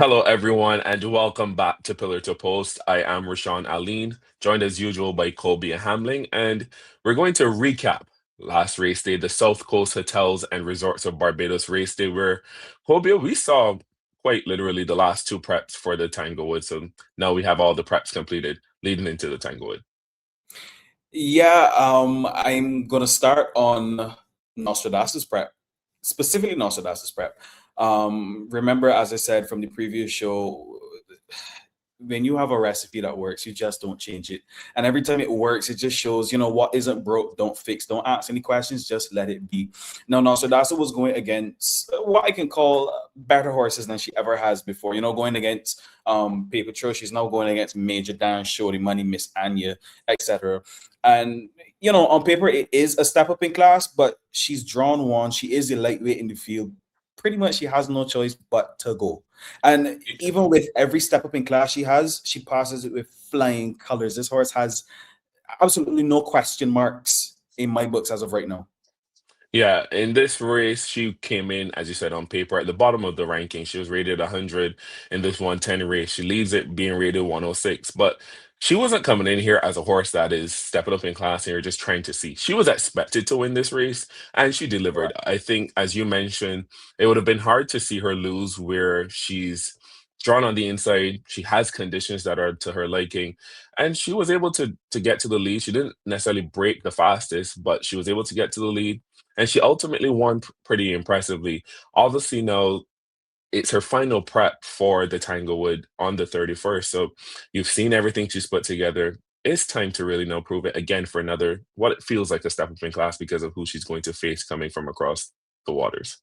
Hello, everyone, and welcome back to Pillar to Post. I am Rashaun Alleyne, joined as usual by Kobia and Hamblin, and we're going to recap last race day, the South Coast Hotels and Resorts of Barbados race day, where Kobia, we saw quite literally the last two preps for the Tanglewood. So now we have all the preps completed leading into the Tanglewood. Yeah, I'm gonna start on Nostradasa's prep, specifically Nostradasa's prep. Remember, as I said from the previous show, when you have a recipe that works, you just don't change it. And every time it works, it just shows, what isn't broke, don't fix. Don't ask any questions, just let it be. Now, Nostradasa was going against what I can call better horses than she ever has before. Going against Paper True. She's now going against Major Dan, Shorty Money, Miss Anya, etc. And on paper, it is a step up in class, but she's drawn one. She is a lightweight in the field. Pretty much, she has no choice but to go. And even with every step up in class she has, she passes it with flying colors. This horse has absolutely no question marks in my books as of right now. Yeah, in this race, she came in, as you said, on paper at the bottom of the ranking. She was rated 100 in this 110 race. She leads it being rated 106, but she wasn't coming in here as a horse that is stepping up in class and you're just trying to see. She was expected to win this race, and she delivered. I think, as you mentioned, it would have been hard to see her lose where she's drawn on the inside. She has conditions that are to her liking, and she was able to get to the lead. She didn't necessarily break the fastest, but she was able to get to the lead and she ultimately won pretty impressively. Obviously, now it's her final prep for the Tanglewood on the 31st. So you've seen everything she's put together. It's time to really now prove it again for another, what it feels like a step up in class because of who she's going to face coming from across the waters.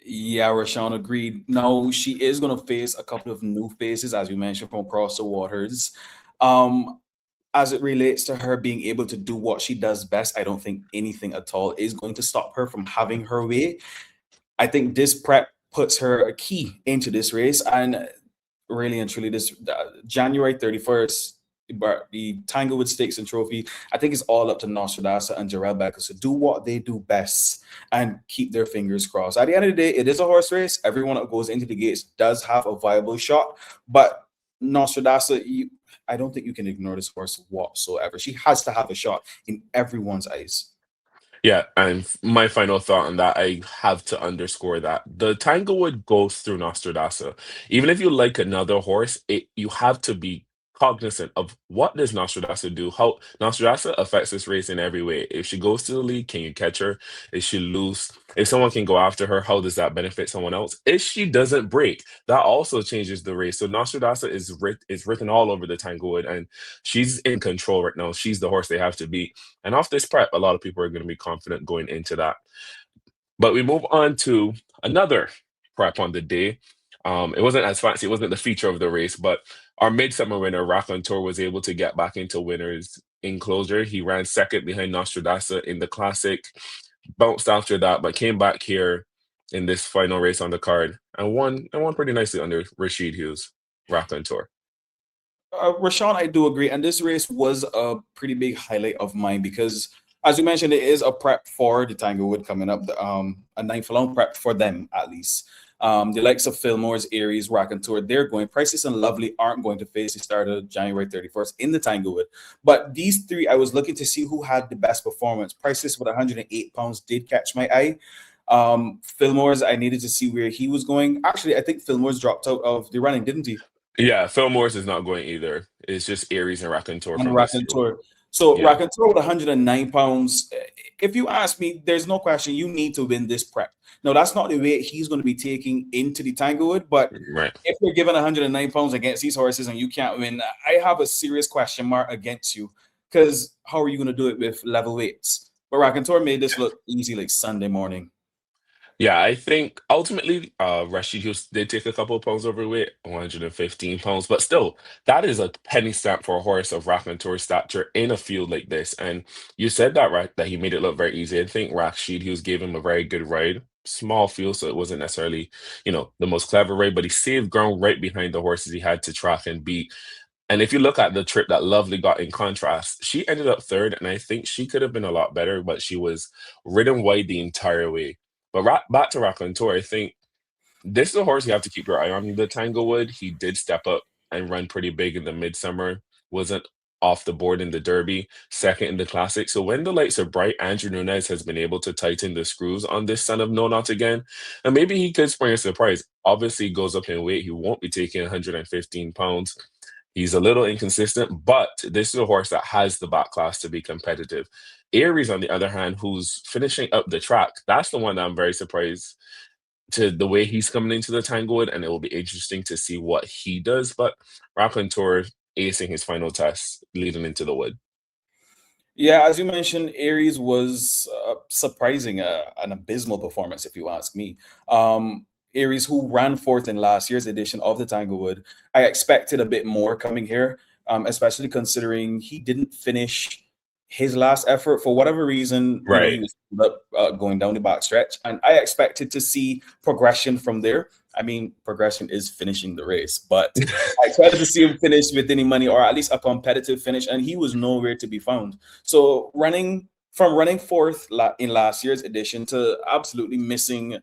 Yeah, Rashawn agreed. No, she is going to face a couple of new faces, as you mentioned, from across the waters. Um, as it relates to her being able to do what she does best, I don't think anything at all is going to stop her from having her way. I think this prep puts her a key into this race, and really and truly, this January 31st, the Tanglewood Stakes and Trophy, I think it's all up to Nostradasa and Jarrell Becker to do what they do best and keep their fingers crossed. At the end of the day, it is a horse race. Everyone that goes into the gates does have a viable shot, but Nostradasa, I don't think you can ignore this horse whatsoever. She has to have a shot in everyone's eyes. Yeah, and my final thought on that, I have to underscore that the Tanglewood goes through Nostradasa. Even if you like another horse, you have to be cognizant of what does Nostradasa do, how Nostradasa affects this race in every way. If she goes to the lead, can you catch her? Is she loose? If someone can go after her, how does that benefit someone else? If she doesn't break, that also changes the race. So Nostradasa is written all over the Tanglewood, and she's in control right now. She's the horse they have to beat. And off this prep, a lot of people are going to be confident going into that. But we move on to another prep on the day. It wasn't as fancy, it wasn't the feature of the race, but our midsummer winner, Raconteur, was able to get back into winners enclosure. He ran second behind Nostradasa in the classic, bounced after that, but came back here in this final race on the card and won pretty nicely under Rashid Hughes, Raconteur. Rashawn, I do agree. And this race was a pretty big highlight of mine because, as you mentioned, it is a prep for the Tanglewood coming up, a 9 furlong prep for them, at least. The likes of Fillmore's, Aries, Raconteur, they're going. Prices and Lovely aren't going to face the start of January 31st in the Tanglewood. But these three, I was looking to see who had the best performance. Prices with 108 pounds did catch my eye. Fillmore's, I needed to see where he was going. Actually, I think Fillmore's dropped out of the running, didn't he? Yeah, Phil Morris is not going either. It's just Aries and Raconteur And from this year. Raconteur. So Yeah. Raconteur with 109 pounds. If you ask me, there's no question you need to win this prep. No, that's not the way he's going to be taking into the Tanglewood. But Right. if you're given 109 pounds against these horses and you can't win, I have a serious question mark against you. Because how are you going to do it with level weights? But Raconteur made this look easy like Sunday morning. Yeah, I think ultimately, Rashid Hughes did take a couple of pounds overweight, 115 pounds, but still, that is a penny stamp for a horse of Raconteur's stature in a field like this. And you said that, right, that he made it look very easy. I think Rashid Hughes gave him a very good ride. Small field, so it wasn't necessarily, the most clever ride, but he saved ground right behind the horses he had to track and beat. And if you look at the trip that Lovely got in contrast, she ended up third, and I think she could have been a lot better, but she was ridden wide the entire way. But back to Raconteur, I think This is a horse you have to keep your eye on. The Tanglewood, he did step up and run pretty big in the midsummer. Wasn't off the board in the Derby, second in the Classic. So when the lights are bright, Andrew Nunes has been able to tighten the screws on this son of No Not again. And maybe he could spring a surprise. Obviously, he goes up in weight. He won't be taking 115 pounds. He's a little inconsistent, but this is a horse that has the back class to be competitive. Aries, on the other hand, who's finishing up the track, that's the one that I'm very surprised to the way he's coming into the Tanglewood, and it will be interesting to see what he does. But Raconteur acing his final test leading into the wood. Yeah, as you mentioned, Aries was surprising, an abysmal performance, if you ask me. Aries, who ran fourth in last year's edition of the Tanglewood, I expected a bit more coming here, especially considering he didn't finish his last effort for whatever reason. You know, he Right. was going down the back stretch, and I expected to see progression from there. I mean, progression is finishing the race, but I tried to see him finish with any money or at least a competitive finish, and he was nowhere to be found. So running fourth in last year's edition to absolutely missing,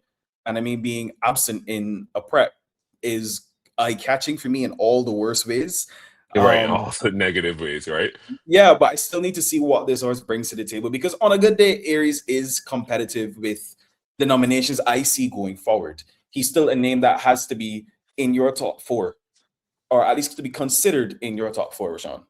and I mean being absent in a prep, is eye catching for me in all the worst ways. Right. Um, All the negative ways, right? yeah, but I still need to see what this horse brings to the table because on a good day, Aries is competitive with the nominations I see going forward. He's still a name that has to be in your top four, or at least to be considered in your top four, Rashaun.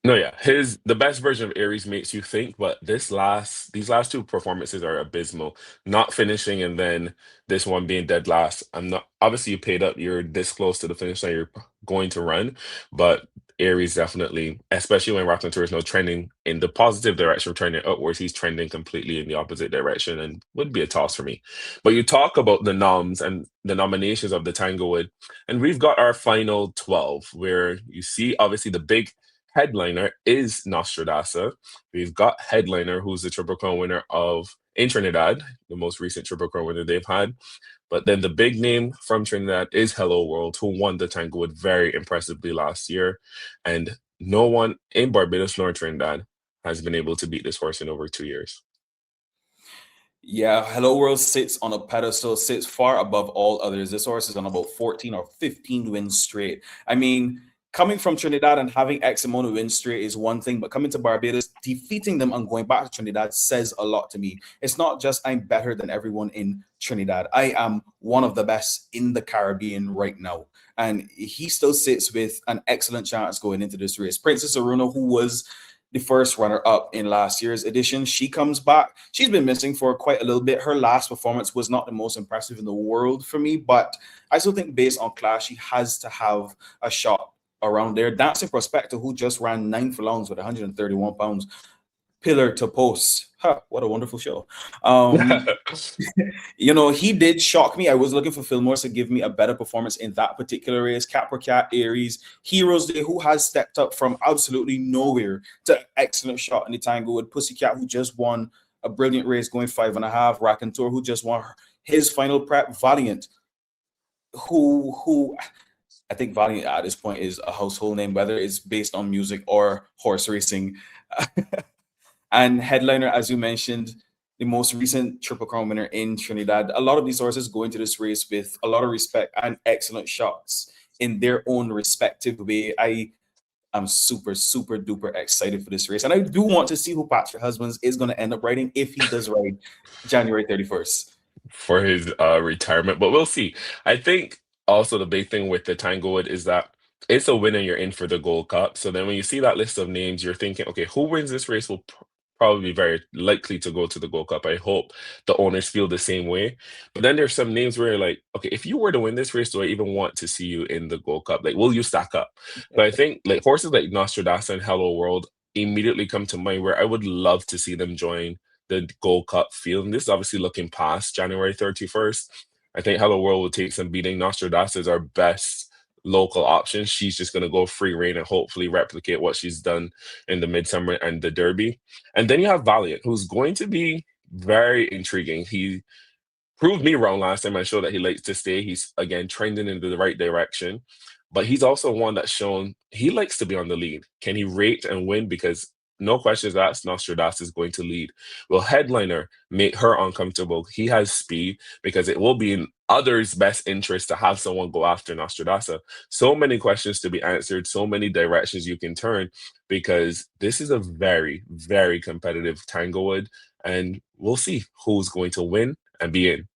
No, yeah, his the best version of Aries makes you think, but these last two performances are abysmal. Not finishing and then this one being dead last. I'm not obviously you paid up, you're this close to the finish line, you're going to run, but Aries definitely, especially when Raconteur is now trending in the positive direction, trending upwards, he's trending completely in the opposite direction and would be a toss for me. But you talk about the noms and the nominations of the Tanglewood, and we've got our final 12, where you see obviously the big headliner is Nostradasa. We've got headliner, who's the Triple Crown winner of in Trinidad, the most recent Triple Crown winner they've had. But then the big name from Trinidad is Hello World, who won the Tanglewood very impressively last year. And no one in Barbados nor Trinidad has been able to beat this horse in over 2 years. Yeah, Hello World sits on a pedestal, sits far above all others. This horse is on about 14 or 15 wins straight. I mean, coming from Trinidad and having X amount of wins straight is one thing, but coming to Barbados, defeating them and going back to Trinidad says a lot to me. It's not just I'm better than everyone in Trinidad. I am one of the best in the Caribbean right now. And he still sits with an excellent chance going into this race. Princess Aruna, who was the first runner up in last year's edition. She comes back. She's been missing for quite a little bit. Her last performance was not the most impressive in the world for me, but I still think based on class, she has to have a shot around there. Dancing Prospector, who just ran 9 furlongs with 131 pounds, pillar to post. Huh, what a wonderful show. You know, he did shock me. I was looking for Phil Morse to give me a better performance in that particular race. Capricat, Aries, Heroes Day, who has stepped up from absolutely nowhere to excellent shot in the Tanglewood. Pussycat, who just won a brilliant race going 5.5. Raconteur, who just won his final prep. Valiant, who I think Valiant at this point is a household name, whether it's based on music or horse racing. And headliner, as you mentioned, the most recent Triple Crown winner in Trinidad. A lot of these horses go into this race with a lot of respect and excellent shots in their own respective way. I am super, super duper excited for this race. And I do want to see who Patrick Husbands is going to end up riding if he does ride January 31st. For his retirement, but we'll see. I think also the big thing with the Tanglewood is that it's a win and you're in for the Gold Cup. So then when you see that list of names, you're thinking, okay, who wins this race will probably be very likely to go to the Gold Cup. I hope the owners feel the same way. But then there's some names where you're like, okay, if you were to win this race, do I even want to see you in the Gold Cup? Like, will you stack up? But I think like horses like Nostradasa and Hello World immediately come to mind where I would love to see them join the Gold Cup field. And this is obviously looking past January 31st. I think Hello World will take some beating. Nostradasa is our best local option. She's just going to go free reign and hopefully replicate what she's done in the Midsummer and the Derby. And then you have Valiant, who's going to be very intriguing. He proved me wrong last time. I showed that he likes to stay. He's, again, trending into the right direction. But he's also one that's shown he likes to be on the lead. Can he rate and win? Because no questions asked, Nostradasa is going to lead. Will Headliner make her uncomfortable? He has speed because it will be in others' best interest to have someone go after Nostradasa. So many questions to be answered, so many directions you can turn because this is a very, very competitive Tanglewood, and we'll see who's going to win and be in.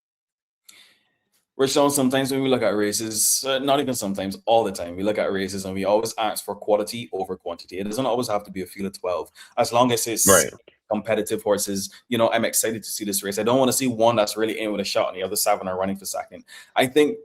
Rashaun, sometimes when we look at races, not even sometimes, all the time, we look at races and we always ask for quality over quantity. It doesn't always have to be a field of 12. As long as it's Right. competitive horses, I'm excited to see this race. I don't want to see one that's really in with a shot and the other seven are running for second. I think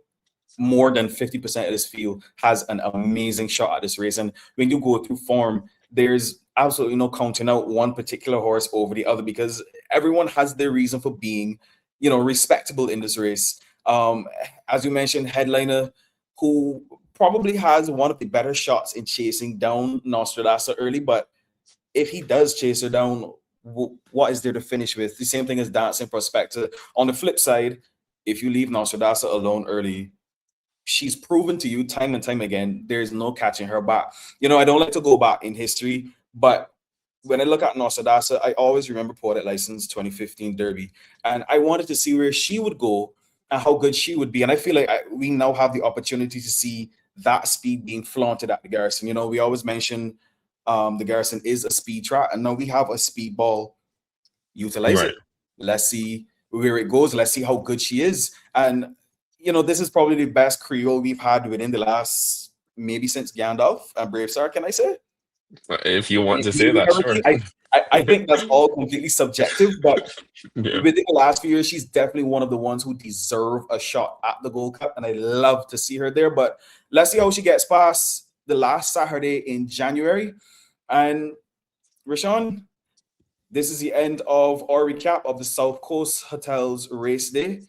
more than 50% of this field has an amazing shot at this race. And when you go through form, there's absolutely no counting out one particular horse over the other because everyone has their reason for being, respectable in this race. As you mentioned, Headliner, who probably has one of the better shots in chasing down Nostradasa early, but if he does chase her down, what is there to finish with? The same thing as Dancing Prospector. On the flip side, if you leave Nostradasa alone early, she's proven to you time and time again, there's no catching her back. I don't like to go back in history, but when I look at Nostradasa, I always remember Poetic License 2015 Derby, and I wanted to see where she would go and how good she would be. And I feel like we now have the opportunity to see that speed being flaunted at the Garrison. We always mention the Garrison is a speed track, and now we have a speed ball. Utilize Right. it. Let's see where it goes. Let's see how good she is. And this is probably the best Creole we've had within the last maybe since Gandalf and Brave Star. Can I say? If you want to say Maybe that, sure. Hurricane. I think that's all completely subjective, but Yeah. within the last few years, she's definitely one of the ones who deserve a shot at the Gold Cup, and I love to see her there. But let's see how she gets past the last Saturday in January. And Rashaun, this is the end of our recap of the South Coast Hotels Race Day.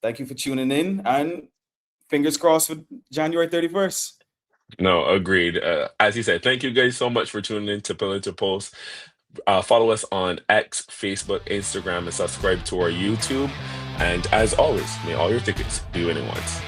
Thank you for tuning in, and fingers crossed for January 31st. No, agreed. As you said, thank you guys so much for tuning in to Pillar to Post. Follow us on X, Facebook, Instagram, and subscribe to our YouTube. And as always, may all your tickets be winning ones.